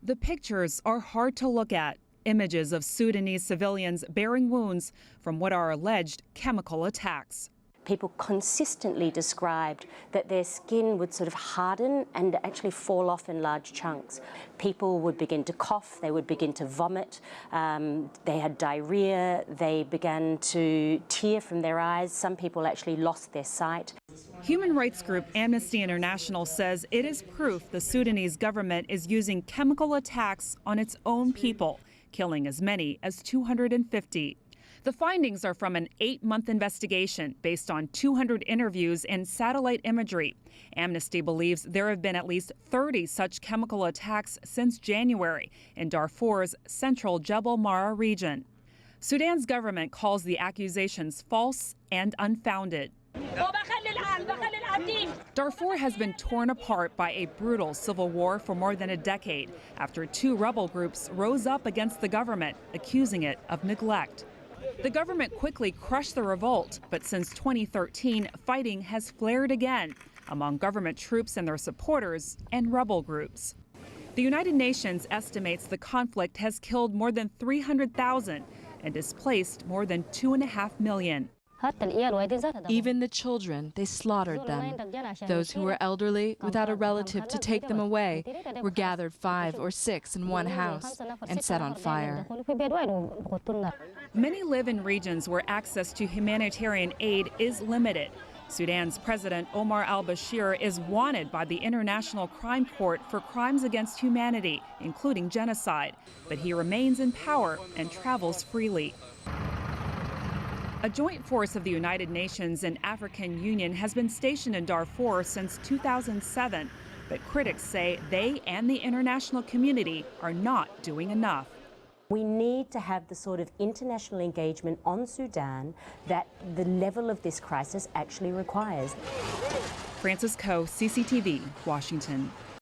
The pictures are hard to look at. Images of Sudanese civilians bearing wounds from what are alleged chemical attacks. People consistently described that their skin would sort of harden and actually fall off in large chunks. People would begin to cough, they would begin to vomit, they had diarrhea, they began to tear from their eyes. Some people actually lost their sight. Human rights group Amnesty International says it is proof the Sudanese government is using chemical attacks on its own people, killing as many as 250. The findings are from an 8-month investigation based on 200 interviews and satellite imagery. Amnesty believes there have been at least 30 such chemical attacks since January in Darfur's central Jebel Mara region. Sudan's government calls the accusations false and unfounded. Darfur has been torn apart by a brutal civil war for more than a decade after 2 rebel groups rose up against the government, accusing it of neglect. The government quickly crushed the revolt, but since 2013, fighting has flared again among government troops and their supporters and rebel groups. The United Nations estimates the conflict has killed more than 300,000 and displaced more than 2.5 million. Even the children, they slaughtered them. Those who were elderly, without a relative to take them away, were gathered 5 or 6 in one house and set on fire. Many live in regions where access to humanitarian aid is limited. Sudan's President Omar al-Bashir is wanted by the International Crime Court for crimes against humanity, including genocide, but he remains in power and travels freely. A joint force of the United Nations and African Union has been stationed in Darfur since 2007, but critics say they and the international community are not doing enough. We need to have the sort of international engagement on Sudan that the level of this crisis actually requires. Frances Coe, CCTV, Washington.